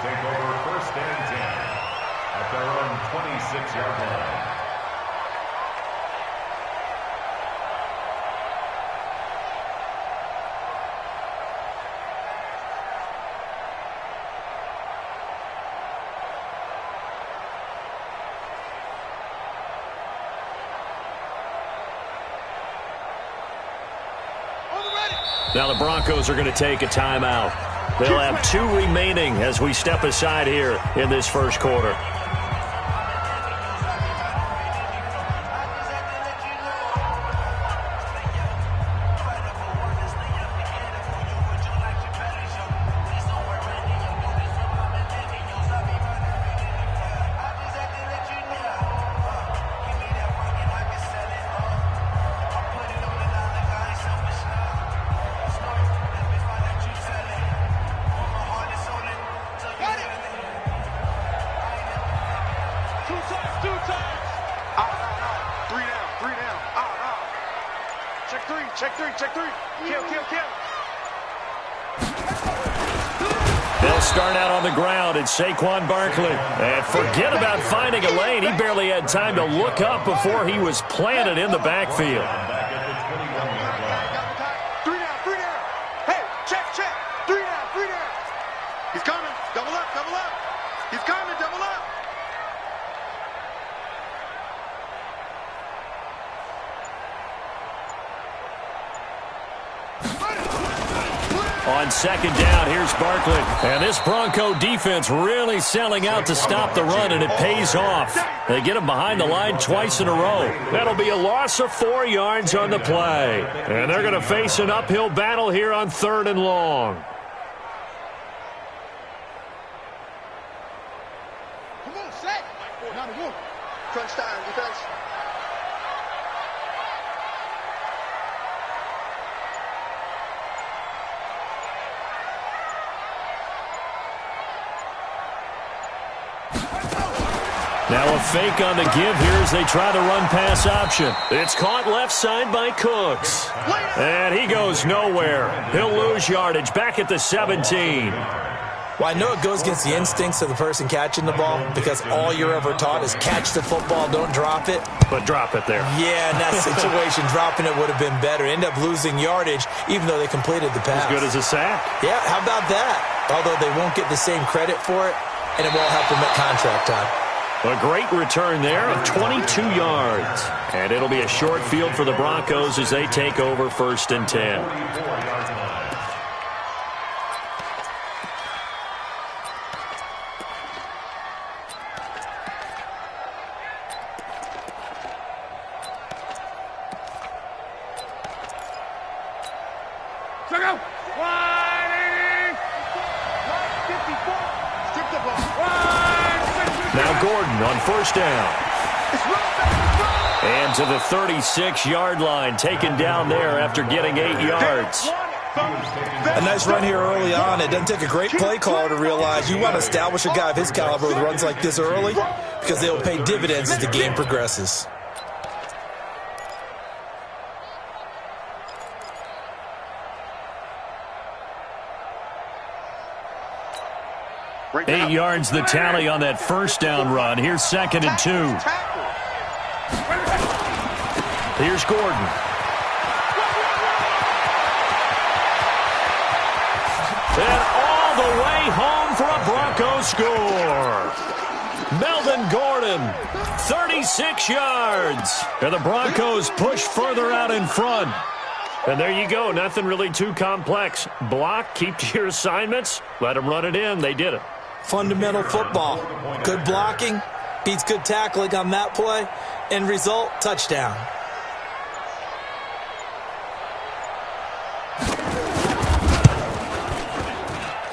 take over 1st and 10 at their own 26-yard line. Now the Broncos are going to take a timeout. They'll have 2 remaining as we step aside here in this first quarter. They'll start out on the ground at Saquon Barkley. And forget about finding a lane. He barely had time to look up before he was planted in the backfield. Three down. Hey, check. 3 down. He's coming. Double up. He's coming. Double up. On 2nd down, here's Barkley. And this Bronco defense really selling out to stop the run, and it pays off. They get him behind the line twice in a row. That'll be a loss of 4 yards on the play. And they're going to face an uphill battle here on 3rd and long. Come on, set. Now to work. Crunch time, defense. Now a fake on the give here as they try the run-pass option. It's caught left side by Cooks. And he goes nowhere. He'll lose yardage back at the 17. Well, I know it goes against the instincts of the person catching the ball because all you're ever taught is catch the football, don't drop it. But drop it there. Yeah, in that situation, dropping it would have been better. End up losing yardage even though they completed the pass. As good as a sack. Yeah, how about that? Although they won't get the same credit for it, and it won't help them at contract time. A great return there of 22 yards. And it'll be a short field for the Broncos as they take over 1st and 10. Now Gordon on 1st down. And to the 36-yard line, taken down there after getting 8 yards. A nice run here early on. It doesn't take a great play caller to realize you want to establish a guy of his caliber with runs like this early because they will pay dividends as the game progresses. Eight yards the tally on that 1st down run. Here's 2nd and 2. Here's Gordon. And all the way home for a Broncos score. Melvin Gordon, 36 yards. And the Broncos push further out in front. And there you go. Nothing really too complex. Block, keep to your assignments, let them run it in. They did it. Fundamental football. Good blocking beats good tackling on that play. End result, touchdown.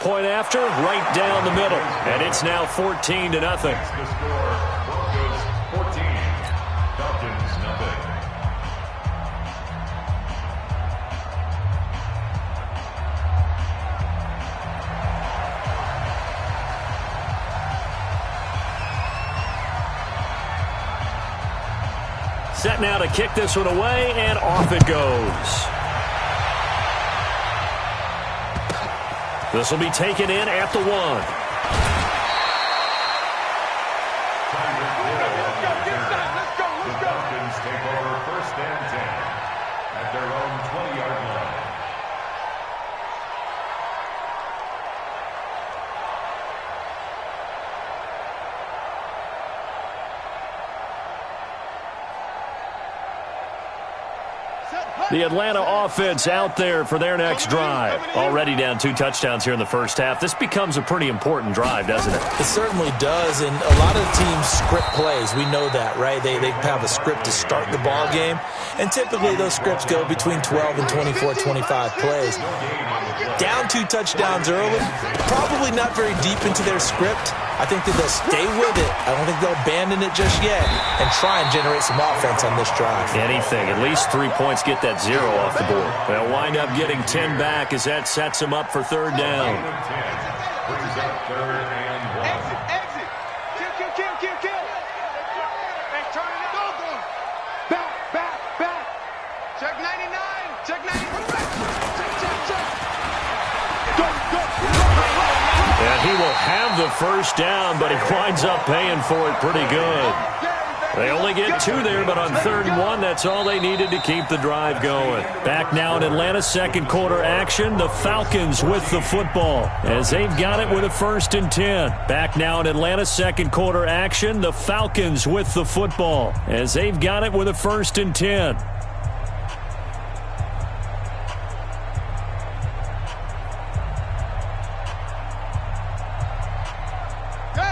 Point after, right down the middle. And it's now 14-0. Set now to kick this one away, and off it goes. This will be taken in at the 1. The Atlanta offense out there for their next drive. Already down 2 touchdowns here in the first half. This becomes a pretty important drive, doesn't it? It certainly does, and a lot of teams script plays. We know that, right? They have a script to start the ball game, and typically those scripts go between 12 and 24, 25 plays. Down 2 touchdowns early, probably not very deep into their script. I think that they'll stay with it. I don't think they'll abandon it just yet and try and generate some offense on this drive. Anything. At least 3 points, get that 0 off the board. They'll wind up getting 10 back as that sets them up for 3rd down. Brings up 3rd and 1. Exit. Kill. Hey, turn it up. Back. Check 99. Check 99. Check. Go. And he will have the 1st down, but he winds up paying for it pretty good. They only get 2 there, but on 3rd and 1, that's all they needed to keep the drive going. Back now in Atlanta, 2nd quarter action. The Falcons with the football as they've got it with a 1st and 10. Back now in Atlanta, 2nd quarter action. The Falcons with the football as they've got it with a 1st and 10.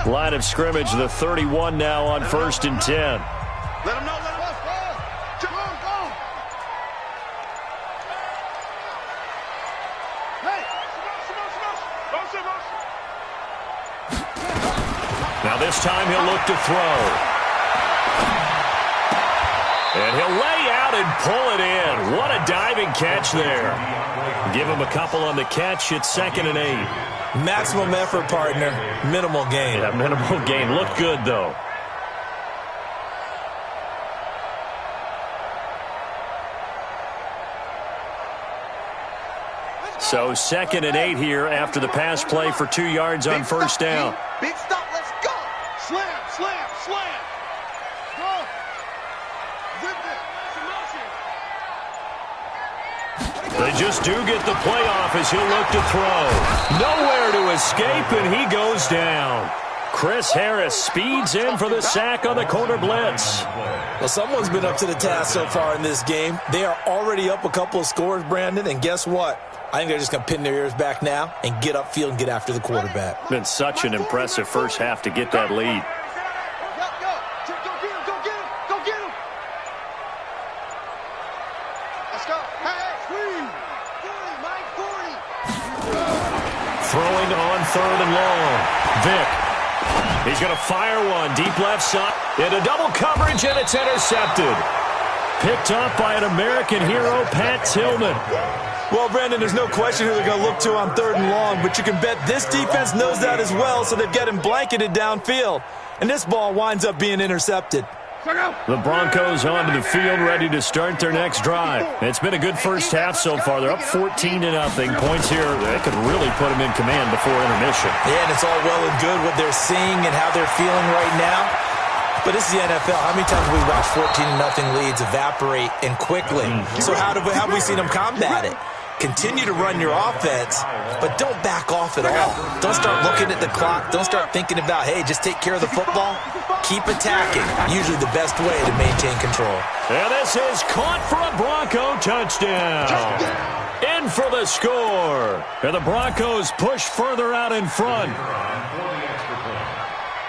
Line of scrimmage, the 31 now on 1st and 10. Let him know. Come on, go. Hey, Now this time he'll look to throw. And he'll lay out and pull it in. What a diving catch there. Give him a couple on the catch. It's 2nd and 8. Maximum effort, partner. Minimal gain. Yeah, minimal gain. Looked good, though. So 2nd and 8 here after the pass play for 2 yards on 1st down. Big stop. Let's go. Slam. Go. Zip it. They just do get the play off as he'll look to throw. Nowhere to escape, and he goes down. Chris Harris speeds in for the sack on the corner blitz. Well, someone's been up to the task so far in this game. They are already up a couple of scores, Brandon, and guess what? I think they're just going to pin their ears back now and get upfield and get after the quarterback. Been such an impressive first half to get that lead. Go get him. Let's go. Hey, 40. Throwing on 3rd and long. Vick. He's going to fire one deep left side into double coverage, and it's intercepted. Picked up by an American hero, Pat Tillman. Well, Brandon, there's no question who they're going to look to on 3rd and long, but you can bet this defense knows that as well, so they've got him blanketed downfield. And this ball winds up being intercepted. The Broncos onto the field, ready to start their next drive. It's been a good first half so far. They're up 14-0. Points here, they could really put them in command before intermission. Yeah, and it's all well and good what they're seeing and how they're feeling right now. But this is the NFL. How many times have we watched 14-0 leads evaporate and quickly? So how have we seen them combat it? Continue to run your offense, but don't back off at all. Don't start looking at the clock. Don't start thinking about, hey, just take care of the football. Keep attacking. Usually the best way to maintain control. And this is caught for a Bronco touchdown. In for the score. And the Broncos push further out in front.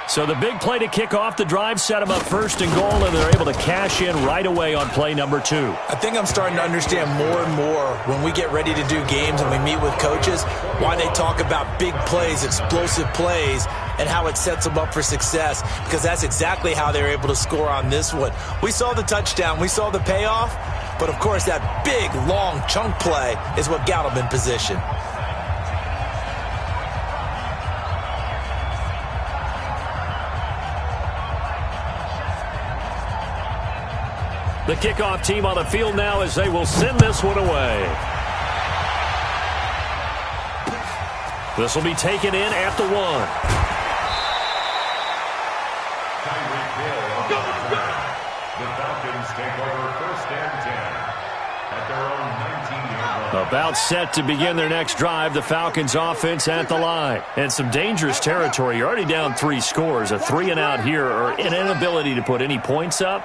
So the big play to kick off the drive set them up 1st and goal, and they're able to cash in right away on play number 2. I think I'm starting to understand more and more when we get ready to do games and we meet with coaches why they talk about big plays, explosive plays, and how it sets them up for success, because that's exactly how they're able to score on this one. We saw the touchdown. We saw the payoff. But, of course, that big, long chunk play is what got them in position. The kickoff team on the field now as they will send this one away. This will be taken in at the 1. The Falcons take over 1st and 10 at their own 19-yard line. About set to begin their next drive, the Falcons offense at the line. And some dangerous territory. You're already down 3 scores. A 3-and-out here or an inability to put any points up.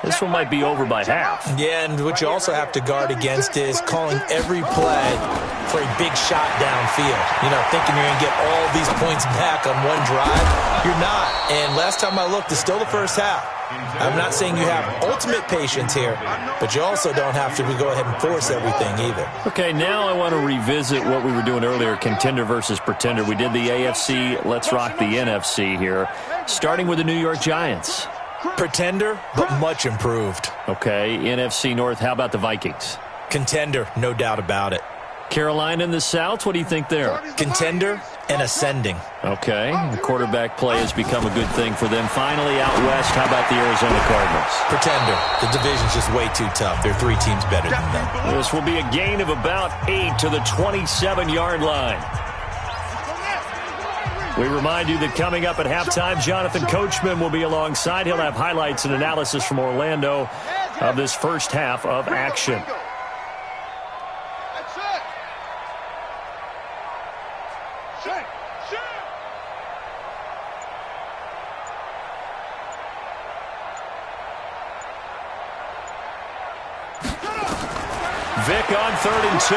This one might be over by half. Yeah, and what you also have to guard against is calling every play for a big shot downfield. You know, thinking you're going to get all these points back on one drive. You're not. And last time I looked, it's still the first half. I'm not saying you have ultimate patience here, but you also don't have to go ahead and force everything either. Okay, now I want to revisit what we were doing earlier, contender versus pretender. We did the AFC. Let's rock the NFC here, starting with the New York Giants. Pretender, but much improved. Okay, NFC North, how about the Vikings? Contender, no doubt about it. Carolina in the South, what do you think there? Contender and ascending. Okay, the quarterback play has become a good thing for them. Finally, out west, how about the Arizona Cardinals? Pretender. The division's just way too tough. There are 3 teams better than them. This will be a gain of about 8 to the 27-yard line. We remind you that coming up at halftime, Jonathan Coachman will be alongside. He'll have highlights and analysis from Orlando of this first half of action. Vic on 3rd and 2.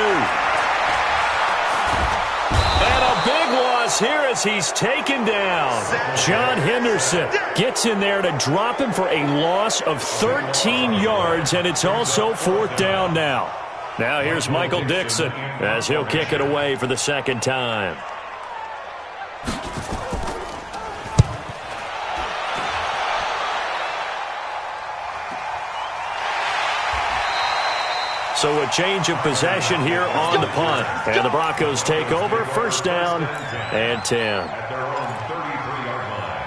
And a big loss here as he's taken down. John Henderson gets in there to drop him for a loss of 13 yards, and it's also 4th down now. Now here's Michael Dixon as he'll kick it away for the second time. So a change of possession here on the punt. And the Broncos take over, 1st down and 10. At their own 33-yard line.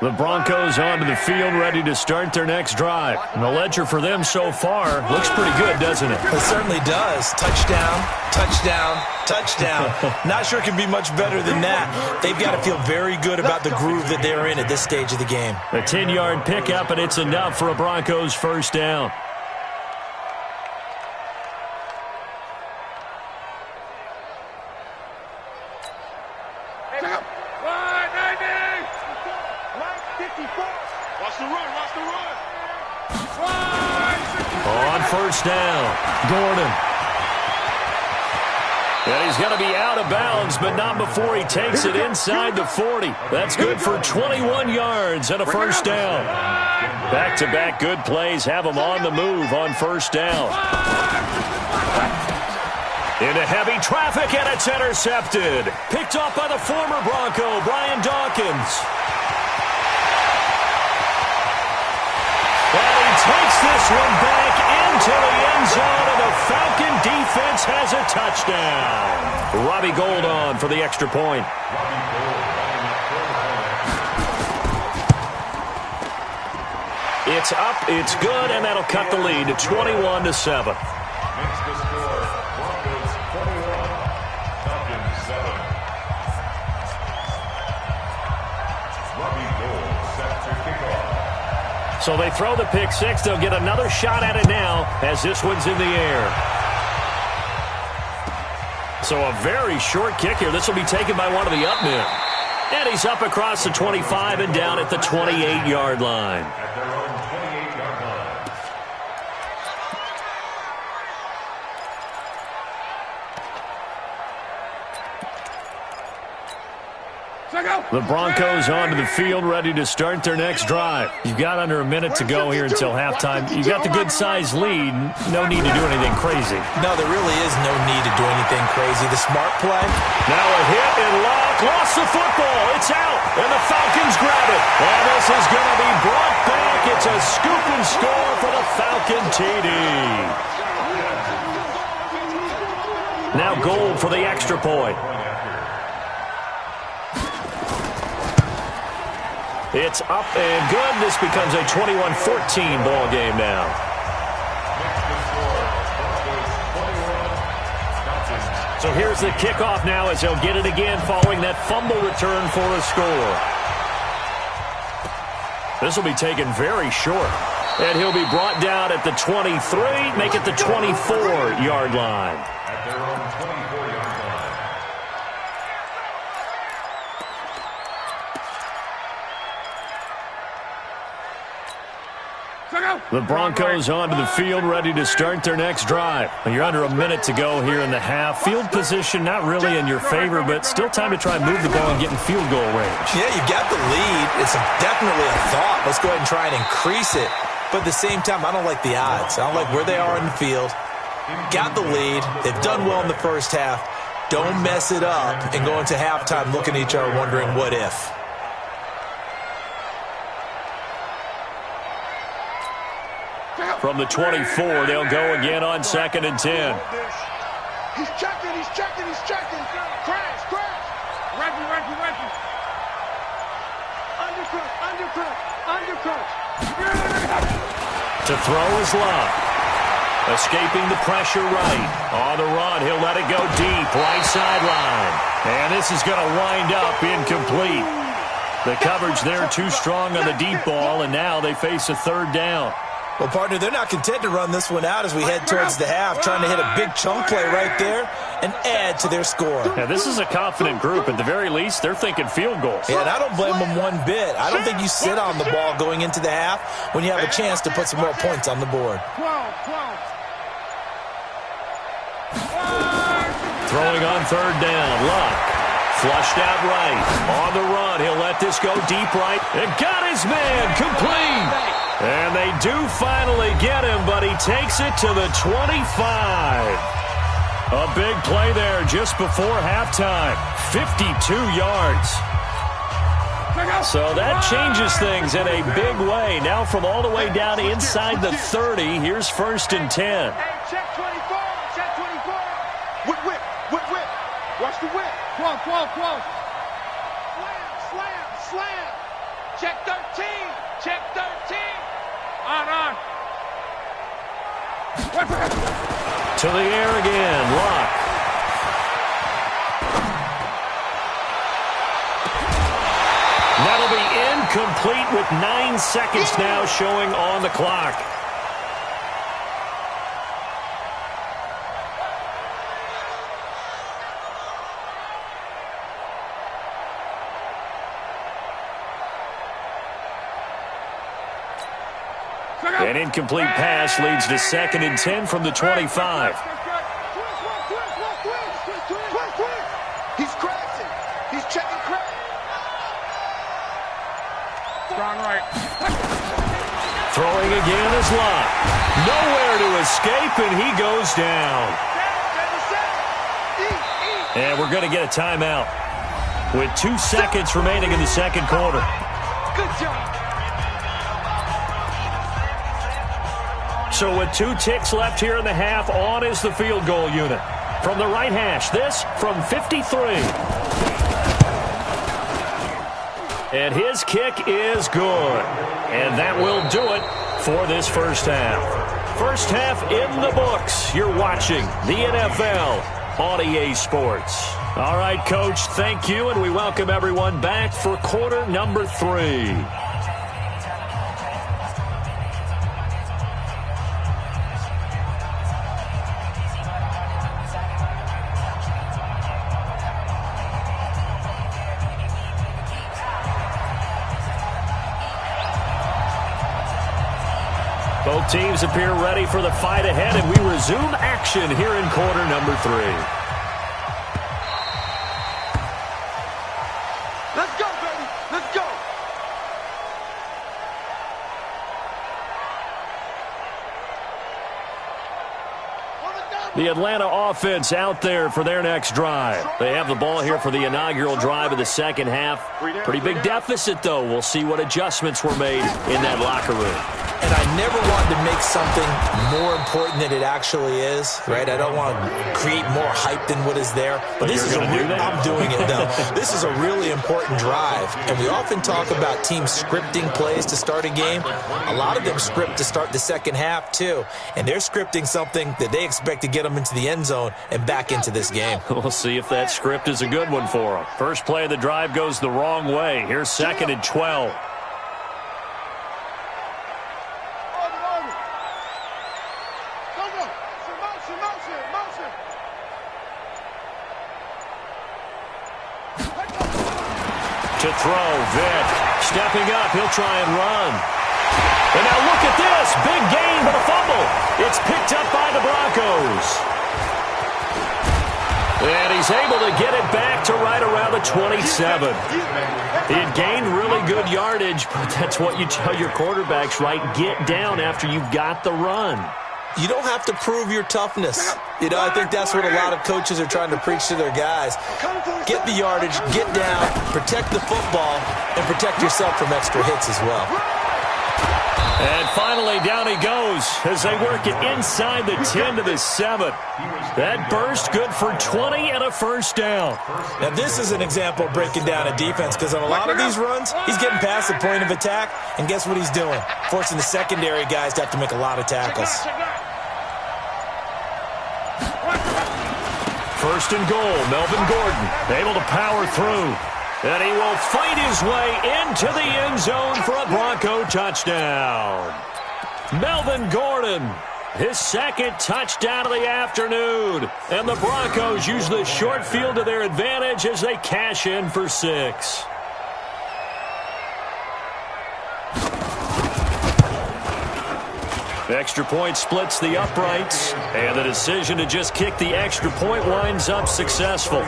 The Broncos onto the field, ready to start their next drive. And the ledger for them so far looks pretty good, doesn't it? It certainly does. Touchdown, touchdown, touchdown. Not sure it can be much better than that. They've got to feel very good about the groove that they're in at this stage of the game. A 10-yard pickup, and it's enough for a Broncos 1st down. On 1st down, Gordon. And he's going to be out of bounds, but not before he takes it inside the 40. That's good for 21 yards and a 1st down. Back-to-back good plays have him on the move on 1st down. Into heavy traffic, and it's intercepted. Picked off by the former Bronco, Brian Dawkins. And he takes this one back into the end zone, and the Falcon defense has a touchdown. Robbie Gould on for the extra point. It's up, it's good, and that'll cut the lead to 21-7. Makes the score Broncos 41, Falcons 7. Robbie Gould set to kick off. So they throw the pick 6. They'll get another shot at it now as this one's in the air. So a very short kick here. This will be taken by one of the up men. And he's up across the 25 and down at the 28-yard line. At their own 28-yard line. The Broncos onto the field, ready to start their next drive. You've got under a minute to go here until halftime. You've got the good-sized lead. No need to do anything crazy. No, there really is no need to do anything crazy. The smart play. Now a hit and lost the football. It's out, and the Falcons grab it. And this is going to be brought back. It's a scoop and score for the Falcon TD. Now Gould for the extra point. It's up and good. This becomes a 21-14 ball game now. So here's the kickoff now as they'll get it again following that fumble return for a score. This will be taken very short. And he'll be brought down at the 23, make it the 24-yard line. At their own 24-yard line. The Broncos onto the field, ready to start their next drive. You're under a minute to go here in the half. Field position not really in your favor, but still time to try and move the ball and get in field goal range. Yeah, you got the lead. It's definitely a thought. Let's go ahead and try and increase it. But at the same time, I don't like the odds. I don't like where they are in the field. Got the lead. They've done well in the first half. Don't mess it up and go into halftime looking at each other wondering what if. From the 24, they'll go again on 2nd and 10. He's checking, he's checking, he's checking. Crash, crash. Reggie. Undercut. To throw is Love. Escaping the pressure right. On the run, he'll let it go deep, right sideline. And this is going to wind up incomplete. The coverage there too strong on the deep ball, and now they face a 3rd down. Well, partner, they're not content to run this one out as we head towards the half, trying to hit a big chunk play right there and add to their score. Yeah, this is a confident group. At the very least, they're thinking field goals. Yeah, and I don't blame them one bit. I don't think you sit on the ball going into the half when you have a chance to put some more points on the board. Throwing on 3rd down, Luck. Flushed out right. On the run, he'll let this go deep right. And got his man, complete. And they do finally get him, but he takes it to the 25. A big play there just before halftime. 52 yards. So that changes things in a big way. Now from all the way down inside the 30, here's 1st and 10. Hey, check 24, check 24. Whip. Watch the whip. Slam. Check 13. On. To the air again, Luck. That'll be incomplete with 9 seconds now showing on the clock. An incomplete pass leads to 2nd and 10 from the 25. He's crashing. He's checking crash. Strong right. Throwing again is Lott. Nowhere to escape, and he goes down. And we're going to get a timeout with 2 seconds remaining in the 2nd quarter. Good job. So with 2 ticks left here in the half, on is the field goal unit. From the right hash, this from 53. And his kick is good. And that will do it for this first half. First half in the books. You're watching the NFL on EA Sports. All right, Coach, thank you, and we welcome everyone back for quarter number 3. Both teams appear ready for the fight ahead, and we resume action here in quarter number 3. Let's go, baby. Let's go. The Atlanta offense out there for their next drive. They have the ball here for the inaugural drive of the second half. Pretty big deficit, though. We'll see what adjustments were made in that locker room. And I never wanted to make something more important than it actually is, right? I don't want to create more hype than what is there. But this is I'm doing it, though. This is a really important drive. And we often talk about teams scripting plays to start a game. A lot of them script to start the second half, too. And they're scripting something that they expect to get them into the end zone and back into this game. We'll see if that script is a good one for them. First play of the drive goes the wrong way. Here's 2nd and 12. To throw, Vic. Stepping up, he'll try and run. And now look at this. Big gain, but a fumble. It's picked up by the Broncos. And he's able to get it back to right around the 27. He had gained really good yardage, but that's what you tell your quarterbacks, right? Get down after you've got the run. You don't have to prove your toughness. You know, I think that's what a lot of coaches are trying to preach to their guys. Get the yardage, get down, protect the football, and protect yourself from extra hits as well. And finally, down he goes as they work it inside the 10 to the 7. That burst good for 20 and a first down. Now, this is an example of breaking down a defense because on a lot of these runs, he's getting past the point of attack, and guess what he's doing? Forcing the secondary guys to have to make a lot of tackles. First and goal, Melvin Gordon able to power through. And he will fight his way into the end zone for a Bronco touchdown. Melvin Gordon, his second touchdown of the afternoon. And the Broncos use the short field to their advantage as they cash in for 6. Extra point splits the uprights, and the decision to just kick the extra point winds up successful.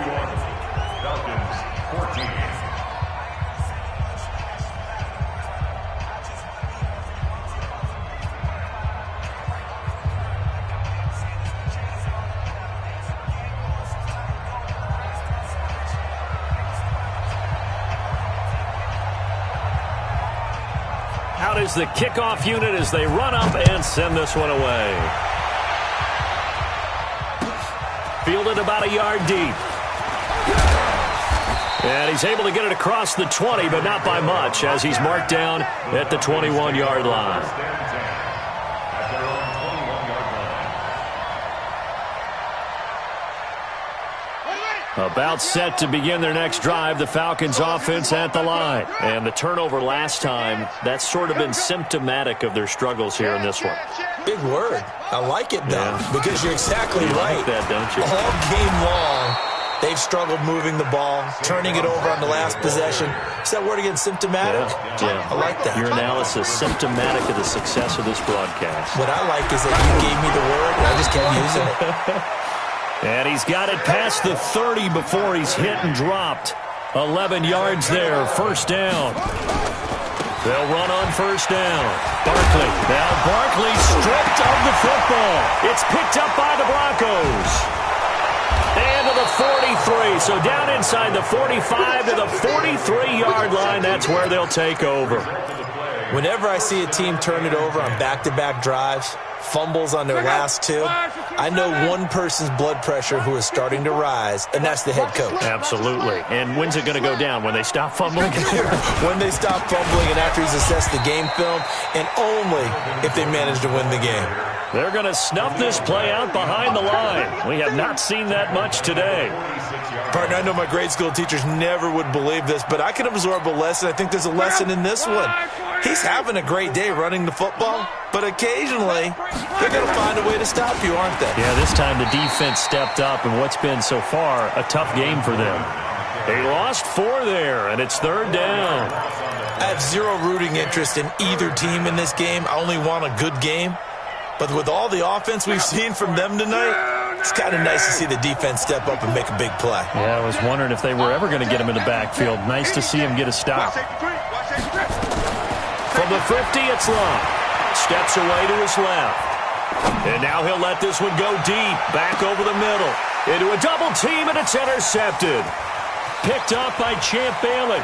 Out is the kickoff unit as they run up and send this one away. Fielded about a yard deep. And he's able to get it across the 20, but not by much, as he's marked down at the 21-yard line. About set to begin their next drive, the Falcons offense at the line. And the turnover last time, that's sort of been symptomatic of their struggles here in this one. Big word. I like it, though, because you're exactly right. You like that, don't you? All game long, they've struggled moving the ball, turning it over on the last possession. Is that word again, symptomatic? Yeah. I like that. Your analysis, symptomatic of the success of this broadcast. What I like is that you gave me the word, and I just kept using it. And he's got it past the 30 before he's hit and dropped. 11 yards there, first down. They'll run on first down. Barkley. Now Barkley stripped of the football. It's picked up by the Broncos. And to the 43. So down inside the 45 to the 43-yard line. That's where they'll take over. Whenever I see a team turn it over on back-to-back drives, fumbles on their last two, I know one person's blood pressure who is starting to rise, and that's the head coach. Absolutely. And when's it going to go down? When they stop fumbling? When they stop fumbling and after he's assessed the game film, and only if they manage to win the game. They're going to snuff this play out behind the line. We have not seen that much today. Partner, I know my grade school teachers never would believe this, but I can absorb a lesson. I think there's a lesson in this one. He's having a great day running the football, but occasionally they're going to find a way to stop you, aren't they? Yeah, this time the defense stepped up in what's been so far a tough game for them. They lost 4 there, and it's third down. I have zero rooting interest in either team in this game. I only want a good game. But with all the offense we've seen from them tonight, it's kind of nice to see the defense step up and make a big play. Yeah, I was wondering if they were ever going to get him in the backfield. Nice to see him get a stop. From the 50, it's Long. Steps away to his left. And now he'll let this one go deep, back over the middle. Into a double team, and it's intercepted. Picked up by Champ Bailey.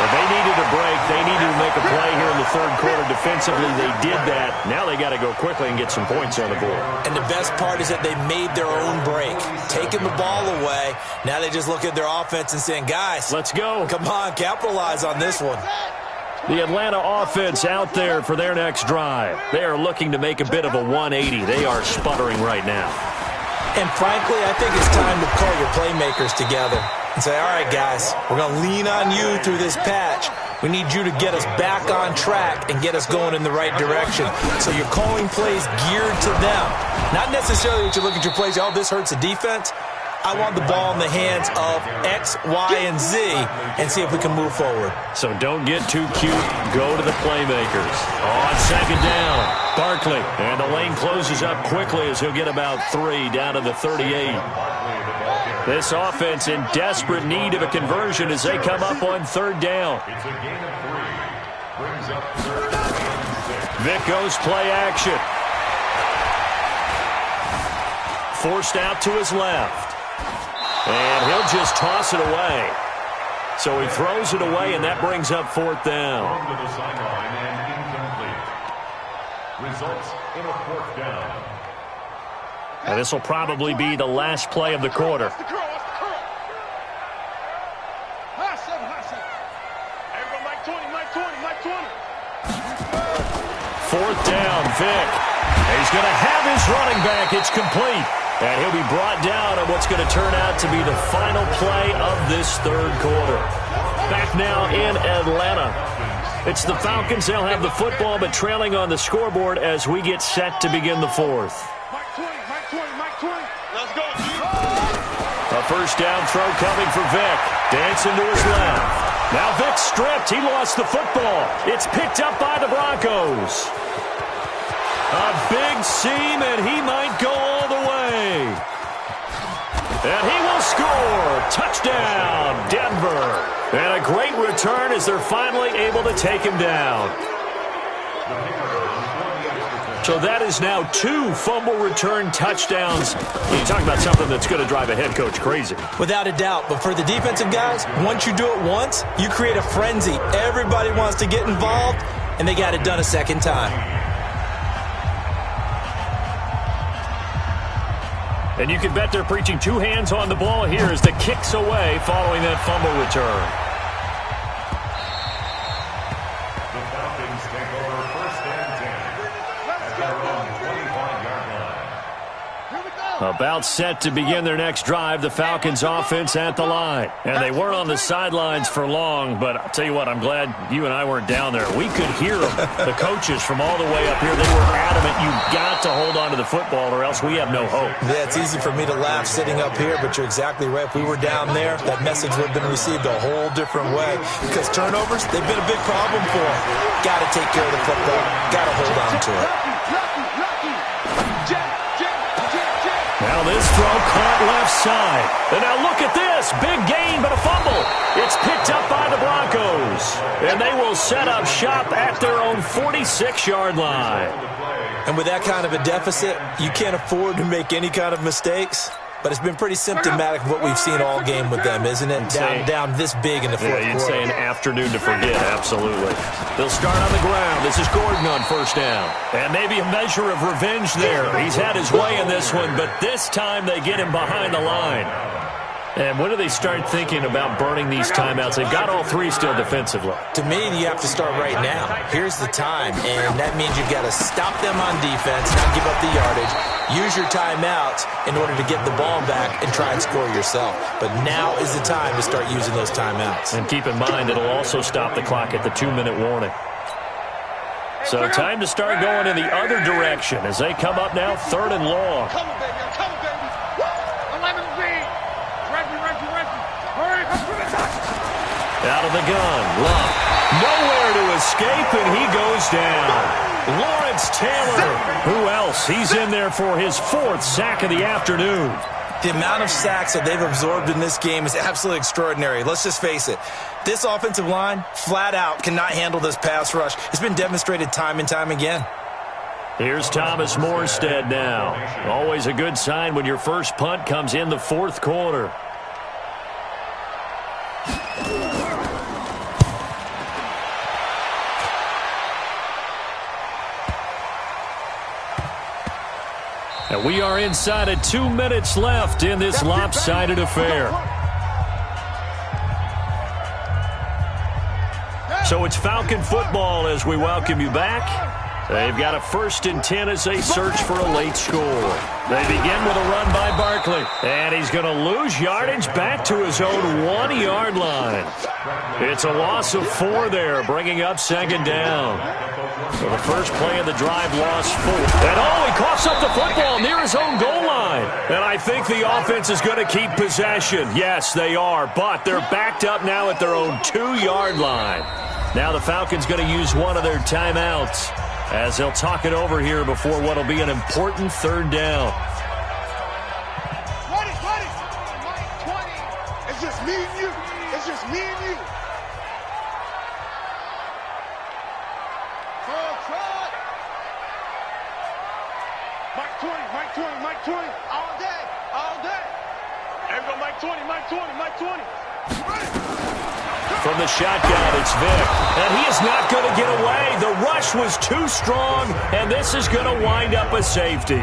Well, they needed a break. They needed to make a play here in the third quarter. Defensively, they did that. Now they got to go quickly and get some points on the board. And the best part is that they made their own break. Taking the ball away. Now they just look at their offense and saying, guys, let's go. Come on, capitalize on this one. The Atlanta offense out there for their next drive. They are looking to make a bit of a 180. They are sputtering right now. And frankly, I think it's time to call your playmakers together and say, all right, guys, we're going to lean on you through this patch. We need you to get us back on track and get us going in the right direction. So you're calling plays geared to them. Not necessarily that you look at your plays, oh, this hurts the defense. I want the ball in the hands of X, Y, and Z and see if we can move forward. So don't get too cute. Go to the playmakers. On second down, Barkley. And the lane closes up quickly as he'll get about 3 down to the 38. This offense in desperate need of a conversion as they come up on third down. It's a gain of 3. Brings up third and 6. Vic goes play action. Forced out to his left. And he'll just toss it away. So he throws it away, and that brings up fourth down. To the sideline and incomplete. Results in a fourth down. And this will probably be the last play of the quarter. Fourth down, Vic. He's going to have his running back. It's complete. And he'll be brought down on what's going to turn out to be the final play of this third quarter. Back now in Atlanta. It's the Falcons. They'll have the football, but trailing on the scoreboard as we get set to begin the fourth. Let's go, G. A first down throw coming for Vic. Dancing to his left. Now Vic stripped. He lost the football. It's picked up by the Broncos. A big seam, and he might go all the way. And he will score. Touchdown, Denver. And a great return as they're finally able to take him down. So that is now 2 fumble return touchdowns. You talk about something that's going to drive a head coach crazy. Without a doubt. But for the defensive guys, once you do it once, you create a frenzy. Everybody wants to get involved, and they got it done a second time. And you can bet they're preaching 2 hands on the ball here as the kick's away following that fumble return. The Falcons take over first and 10 at their own 25-yard line. About set to begin their next drive, the Falcons offense at the line. And they weren't on the sidelines for long, but I'll tell you what, I'm glad you and I weren't down there. We could hear them, the coaches from all the way up here. They were adamant, you've got to hold on to the football or else we have no hope. Yeah, it's easy for me to laugh sitting up here, but you're exactly right. If we were down there, that message would have been received a whole different way. Because turnovers, they've been a big problem for them. Got to take care of the football. Got to hold on to it. Now this throw caught left side. And now look at this. Big gain, but a fumble. It's picked up by the Broncos. And they will set up shop at their own 46-yard line. And with that kind of a deficit, you can't afford to make any kind of mistakes. But it's been pretty symptomatic of what we've seen all game with them, isn't it? Down this big in the fourth quarter. You'd say an afternoon to forget, absolutely. They'll start on the ground. This is Gordon on first down. And maybe a measure of revenge there. He's had his way in this one, but this time they get him behind the line. And when do they start thinking about burning these timeouts? They've got all 3 still defensively. To me, you have to start right now. Here's the time, and that means you've got to stop them on defense, not give up the yardage. Use your timeouts in order to get the ball back and try and score yourself. But now is the time to start using those timeouts. And keep in mind, it'll also stop the clock at the 2-minute warning. So time to start going in the other direction as they come up now, 3rd and long. Come on, baby. Come on, baby. 11 feet. Out of the gun, Love. Nowhere to escape, and he goes down. Lawrence Taylor. Who else? He's in there for his 4th sack of the afternoon. The amount of sacks that they've absorbed in this game is absolutely extraordinary. Let's just face it. This offensive line, flat out, cannot handle this pass rush. It's been demonstrated time and time again. Here's Thomas Morstead now. Always a good sign when your first punt comes in the 4th quarter. And we are inside of 2 minutes left in this lopsided affair. So it's Falcon football as we welcome you back. They've got a 1st and 10 as they search for a late score. They begin with a run by Barkley. And he's going to lose yardage back to his own 1-yard line. It's a loss of 4 there, bringing up 2nd down. So the first play of the drive, lost 4. And he coughs up the football near his own goal line. line. And I think the offense is going to keep possession. Yes, they are, but they're backed up now at their own 2-yard line. Now the Falcons going to use one of their timeouts as they'll talk it over here before what will be an important third down. 20. It's just me and you. It's just me and you. Mike 20, all day. Everybody, Mike 20. From the shotgun, it's Vic. And he is not going to get away. The rush was too strong, and this is going to wind up a safety.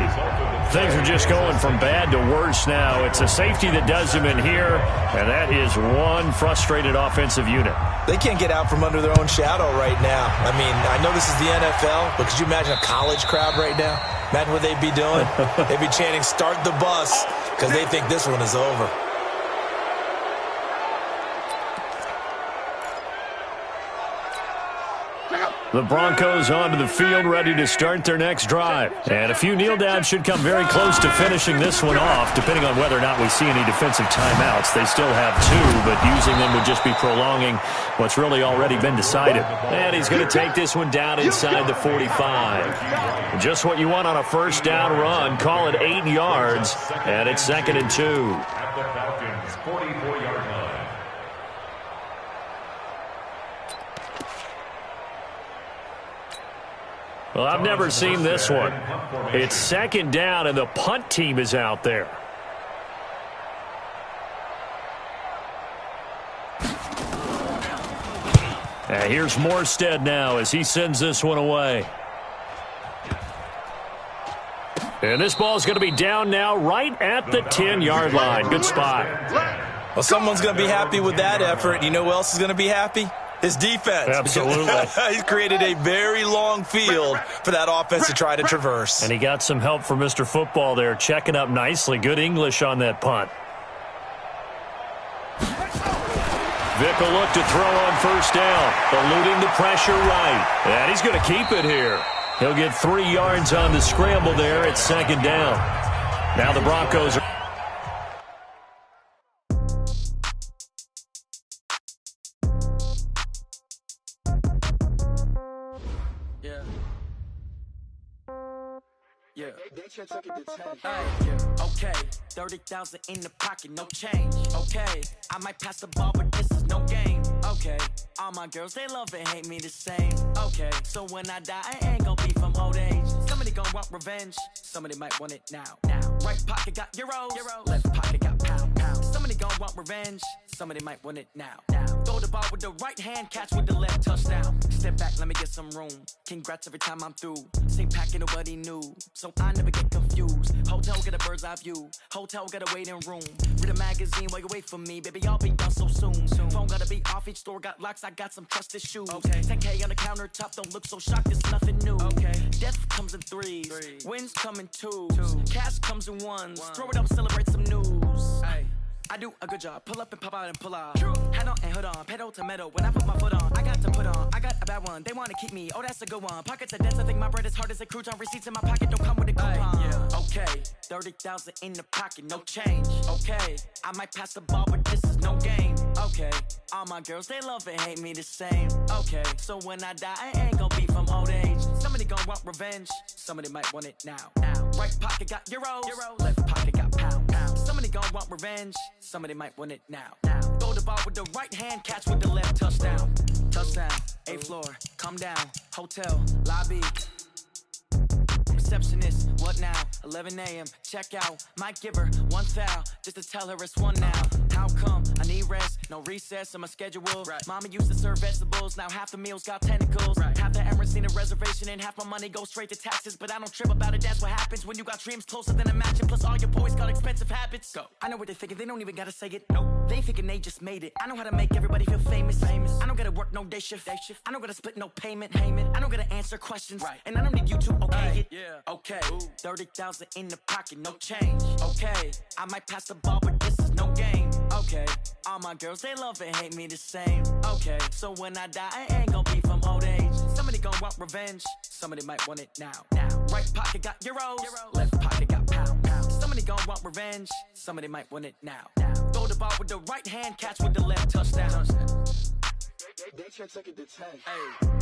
Things are just going from bad to worse now. It's a safety that does him in here, and that is one frustrated offensive unit. They can't get out from under their own shadow right now. I mean, I know this is the NFL, but could you imagine a college crowd right now? Imagine what they'd be doing. They'd be chanting, "Start the bus," because they think this one is over. The Broncos onto the field, ready to start their next drive. And a few kneel downs should come very close to finishing this one off, depending on whether or not we see any defensive timeouts. They still have 2, but using them would just be prolonging what's really already been decided. And he's going to take this one down inside the 45. Just what you want on a first down run. Call it 8 yards, and it's 2nd and 2. At the Falcons' 44-yard line. Well, I've never seen this one. It's 2nd down, and the punt team is out there. And here's Morstead now as he sends this one away. And this ball is going to be down now right at the 10-yard line. Good spot. Well, someone's going to be happy with that effort. You know who else is going to be happy? His defense. Absolutely. He's created a very long field for that offense to try to traverse. And he got some help from Mr. Football there, checking up nicely. Good English on that punt. Vic will look to throw on first down, eluding the pressure right. And he's going to keep it here. He'll get 3 yards on the scramble there at 2nd down. Now the Broncos are... Yeah. Okay, 30,000 in the pocket, no change. Okay, I might pass the ball, but this is no game. Okay, all my girls, they love and hate me the same. Okay, so when I die, I ain't gonna be from old age. Somebody gonna want revenge, somebody might want it now. Right pocket got euros, left pocket got pound. Somebody gonna want revenge, somebody might want it now. Throw the ball with the right hand, catch with the left, touchdown. Step back, let me get some room. Congrats every time I'm through. Same packet, nobody knew, so I never get confused. Hotel get a bird's eye view. Hotel get a waiting room. Read a magazine while you wait for me. Baby, I'll be done so soon. Phone gotta be off, each store got locks. I got some trusted shoes. Okay. 10K on the countertop, don't look so shocked, it's nothing new. Okay. Death comes in threes. Wins come in twos. Cash comes in ones. Throw it up, celebrate some news. Ay. I do a good job, pull up and pop out and pull off. Hat on and hood on, pedal to metal. When I put my foot on, I got to put on. I got a bad one, they wanna keep me. Oh, that's a good one. Pockets are dense, I think my bread is hard as a crouton. Receipts in my pocket don't come with a coupon. Yeah. Okay, 30,000 in the pocket, no change. Okay, I might pass the ball, but this is no game. Okay, all my girls, they love and hate me the same. Okay, so when I die, I ain't gonna be from old age. Somebody gonna want revenge, somebody might want it now. Right pocket got euros, left pocket got pound. Somebody gonna want revenge, somebody might want it now. Throw the ball with the right hand, catch with the left, touchdown. Touchdown, 8th floor, come down, hotel, lobby. Receptionist, what now? 11 a.m., check out. Might give her one foul, just to tell her it's one now. How come? I need rest, no recess in my schedule. Right. Mama used to serve vegetables, now half the meals got tentacles. Right. Half the Emirates need a reservation and half my money goes straight to taxes. But I don't trip about it, that's what happens when you got dreams closer than a matching. Plus all your boys got expensive habits. Go. I know what they're thinking, they don't even gotta say it. Nope. They thinking they just made it. I know how to make everybody feel famous. I don't gotta work no day shift. I don't gotta split no payment. I don't gotta answer questions. Right. And I don't need you to okay it. Yeah. Okay, 30,000 in the pocket, no change. Okay, I might pass the ball, but this is no game. Okay, all my girls, they love and hate me the same. Okay, so when I die, I ain't gonna be from old age. Somebody gonna want revenge, somebody might want it now. Right pocket got euros, left pocket got pound. Somebody gonna want revenge, somebody might want it now. Throw the ball with the right hand, catch with the left, touchdown. They can't take it to 10. Hey.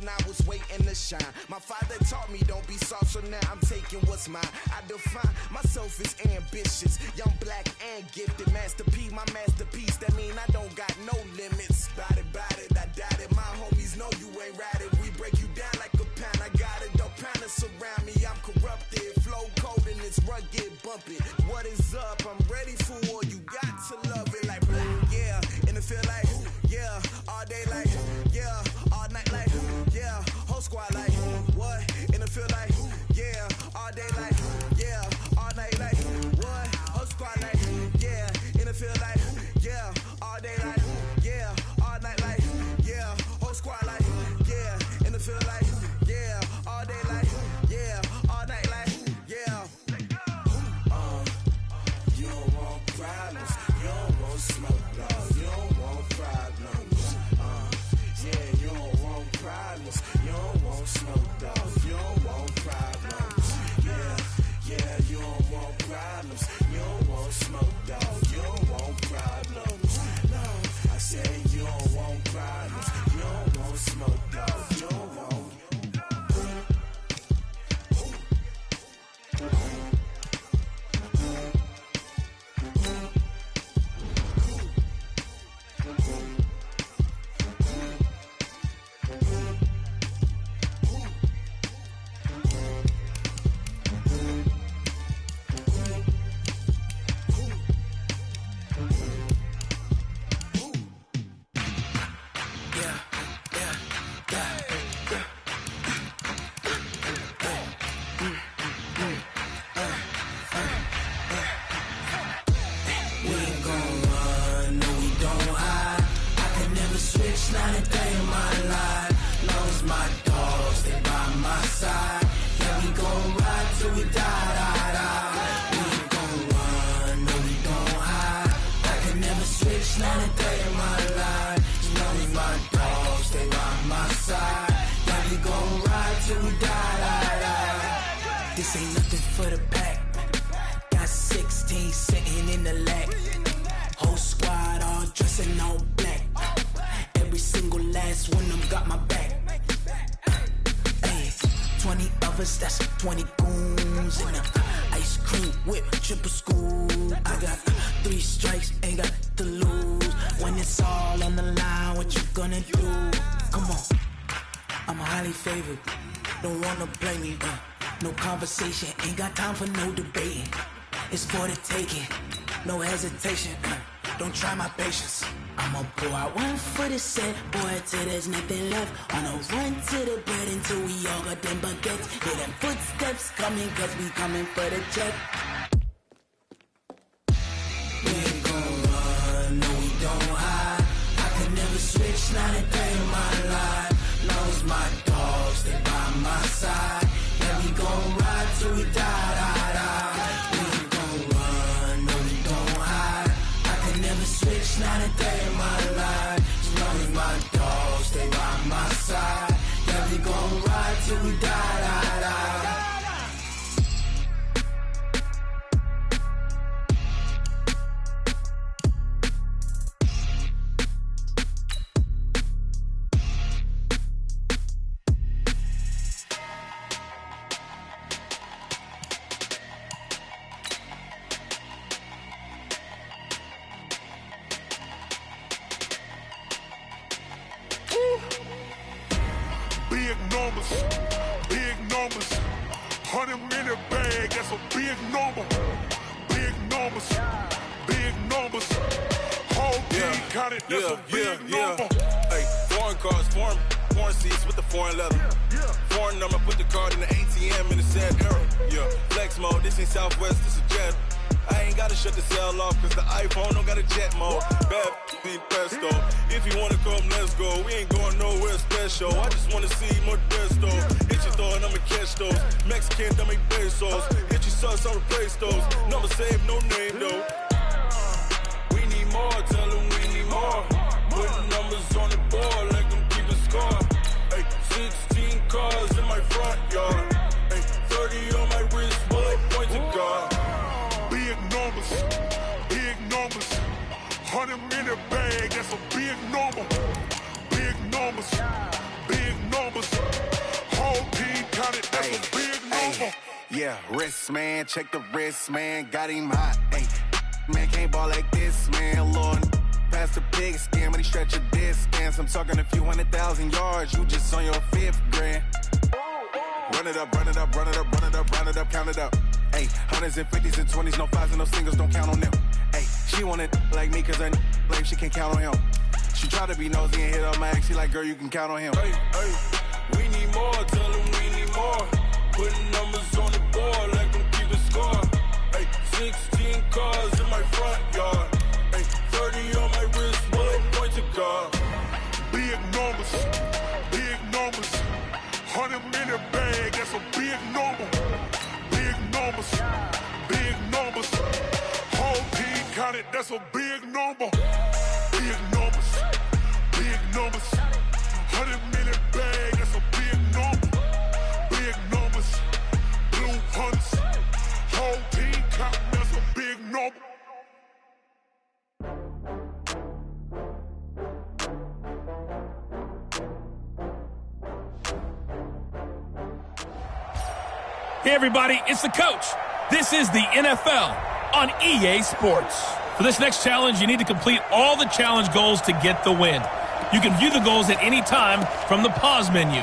I was waiting to shine. My father taught me don't be soft, so now I'm taking what's mine. I define myself as ambitious, young, black, and gifted. Master P, my masterpiece. That mean I don't got no limits. Bout it, I doubt it. My homies know you ain't ratted. We break you down like a pound. I got it, don't pound us around me. I'm corrupted, flow cold and it's rugged, bump it. What is up? I'm ready for war. You got to love it like black, yeah. And it feel like, yeah, all day like, yeah, all night like, yeah, whole squad like, what? And it feel like, yeah, all day like, yeah, all night like, what? Whole squad like, yeah, and it feel like, yeah, all day like, yeah, all night like, yeah, whole squad like, yeah, and it feel like, yeah, all day like, yeah, all night like, yeah. You don't want problems, you don't want smoke, dog, you don't want problems. Yeah, you don't want problems, you don't want smoke, dog, you don't want problems. Yeah, you don't want problems, you don't want smoke, dog, you don't want problems. No, I say you don't want problems, you don't want smoke, dog, you don't want. This ain't nothing for the pack. Got 16 sitting in the lag. squad all dressed in all black. Every single last one of them got my back. Hey, 20 of us, that's 20 goons in the ice cream whip, triple scoop. I got 3 strikes, ain't got to lose. When it's all on the line, what you gonna do? Come on, I'm highly favored. Don't wanna play me, no conversation, ain't got time for no debating. It's for the taking, no hesitation. Don't try my patience. I'ma pour out one for the set, boy, till there's nothing left. On a run to the bread until we all got them baguettes. Hear them footsteps coming, cause we coming for the check. We ain't gon' run, no we don't hide. I can never switch, not a day in my life. Long as my dogs stay by my side. Yeah, we gon' ride till we die, die, die. We ain't gon' run, no we don't hide. I can never switch, not a day in my life. As long as my dogs stay by my side. Yeah, we gon' ride till we die, die, die. Big numbers, big numbers. 100-minute bag, that's a big number. Big numbers, big numbers. Whole team counted, that's a big number. Hey, foreign cars, foreign seats with the foreign leather. Foreign number, put the card in the ATM in the sad era. Yeah, flex mode, this ain't Southwest, this is jet. I ain't gotta shut the cell off, cause the iPhone don't got a jet mode. Bad need pesto. If you wanna come, let's go. We ain't going nowhere special. I just wanna see more desto. Hit your throw and I'ma catch those. Mexican, I make pesos. Hit your sauce, I'll replace those. Number save, no name though. We need more, tell them we need more. Putting numbers on the board, let them keep a score. Hey, 16 cars in my front yard. Hey, 30 on my wrist, bullet point to God. Big numbers, big numbers. 100-minute bag, that's a big number. Big numbers, big numbers. Whole team counted, that's a big number. Yeah, wrist man, check the wrist man, got him hot. Ay, man can't ball like this, man. Lord, past the pig skin, but he stretch a distance. I'm talking a few 100,000 yards, you just on your 5th grand. Run it up, run it up, run it up, run it up, run it up, count it up. Ay, 100s and 50s and 20s, no 5s and no singles, don't count on them. Ay, she want it like me, cause her blame she can't count on him. She try to be nosy and hit up my ex, she like, girl, you can count on him. Hey, hey, we need more, tell them we need more. Putting numbers on the board, let them keep a score. Hey, 16 cars in my front yard. Hey, 30 on my wrist, bullet point to God. Big numbers, big numbers. 100-minute bag, that's a big number. Big numbers, big numbers. Whole team counted, that's a big number. Big numbers, big numbers. 100-minute bag, that's a big number. Big numbers, blue hunts. Whole team counting, that's a big number. Hey everybody, it's the coach. This is the NFL on EA Sports. For this next challenge, you need to complete all the challenge goals to get the win. You can view the goals at any time from the pause menu.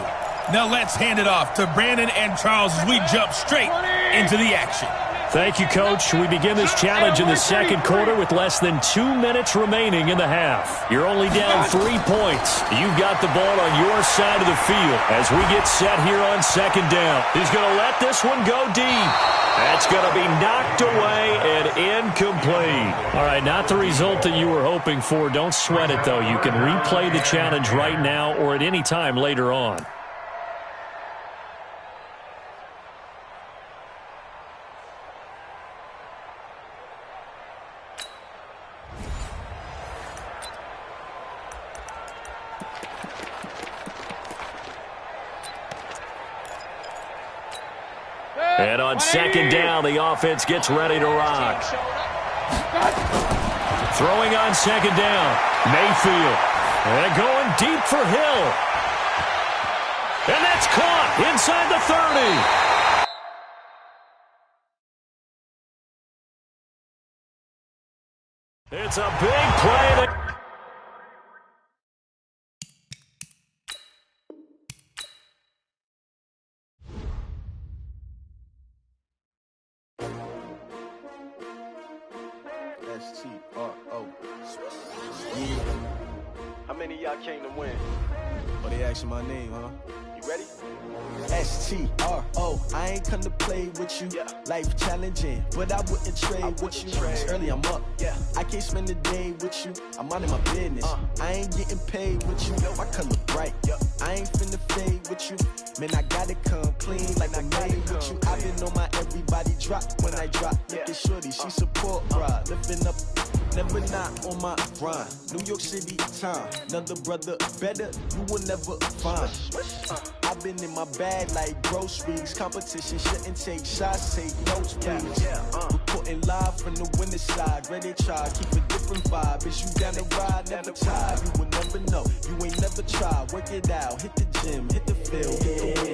Now let's hand it off to Brandon and Charles as we jump straight into the action. Thank you, Coach. We begin this challenge in the second quarter with less than 2 minutes remaining in the half. You're only down 3 points. You've got the ball on your side of the field as we get set here on second down. He's going to let this one go deep. That's going to be knocked away and incomplete. All right, not the result that you were hoping for. Don't sweat it, though. You can replay the challenge right now or at any time later on. And on second down, the offense gets ready to rock. Throwing on second down. Mayfield. And going deep for Hill. And that's caught inside the 30. It's a big play. S-T-R-O. Yeah. How many of y'all came to win? Oh, they asking my name, huh? You ready? S-T-R-O. I ain't come to play with you. Life challenging, but I wouldn't trade with you. It's early, I'm up. I can't spend the day with you. I'm out of my business. I ain't getting paid with you. My color bright. I ain't finna fade with you. Man, I gotta come clean like I made with you. I've been on my everybody drop when I drop. Look at shorty, she support ride. Lifting up, never not on my grind. New York City time, another brother better, you will never find. I've been in my bag like groceries. Competition shouldn't take shots, take notes, please. Reporting live from the winter side. Ready to try, keep a different vibe. Is you down the ride, never tired. You will never know, you ain't never tried. Work it out, hit the gym, hit the field.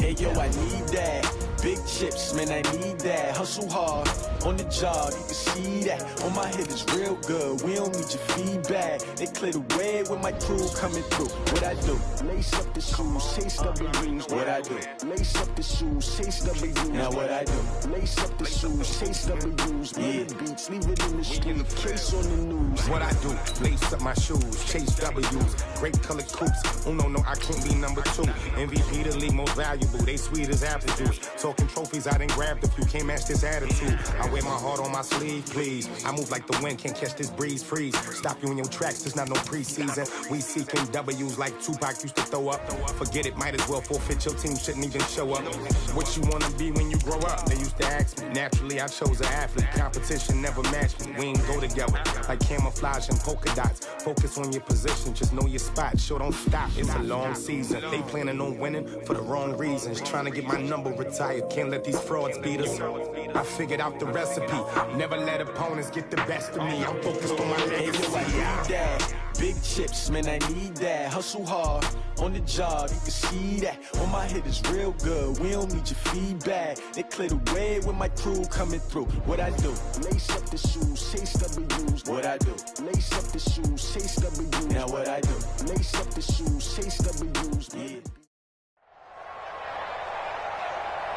Hey yo, I need that. Big chips, man, I need that. Hustle hard, on the job, you can see that. On my head is real good, we don't need your feedback. They clear the way with my crew coming through. What I do? Lace up the shoes, chase W's. What I do? Lace up the shoes, chase W's. Now what I do? Lace up the shoes, chase W's. Yeah, beats, leave it in the street, case on the news. What I do? Lace up my shoes, chase W's. Great colored coops. Oh no, I can't be number 2. MVP the league most valuable. They sweet as apple juice. Talking trophies, I done grabbed a few. Can't match this attitude. I wear my heart on my sleeve, please. I move like the wind, can't catch this breeze. Freeze. Stop you in your tracks. There's not no preseason. We seeking W's like Tupac used to throw up. Forget it, might as well forfeit. Your team shouldn't even show up. What you wanna be when you grow up? They used to ask me. Naturally, I chose an athlete. Competition never matched me. We ain't go together like camouflage and polka dots. Focus on your position, just know your spot. Sure, don't stop. It's a long season. They planning on winning for the wrong reasons. Trying to get my number retired. Can't let these frauds beat us. I figured out the recipe. Never let opponents get the best of me. I'm focused on my legacy. I need that. Big chips, man, I need that. Hustle hard, on the job, you can see that. On my head is real good, we don't need your feedback. They clear the way with my crew coming through. What I do? Lace up the shoes, chase W's. What I do? Lace up the shoes, chase W's. Now what I do? Lace up the shoes, chase W's. Yeah.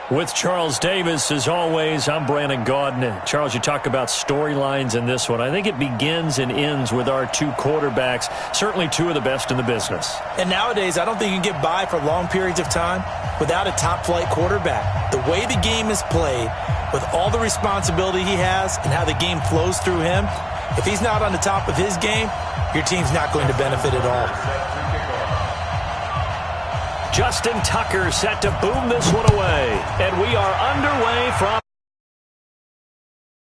With Charles Davis, as always, I'm Brandon Gaudin. Charles, you talk about storylines in this one. I think it begins and ends with our two quarterbacks, certainly two of the best in the business. And nowadays, I don't think you can get by for long periods of time without a top-flight quarterback. The way the game is played, with all the responsibility he has and how the game flows through him, if he's not on the top of his game, your team's not going to benefit at all. Justin Tucker set to boom this one away. And we are underway from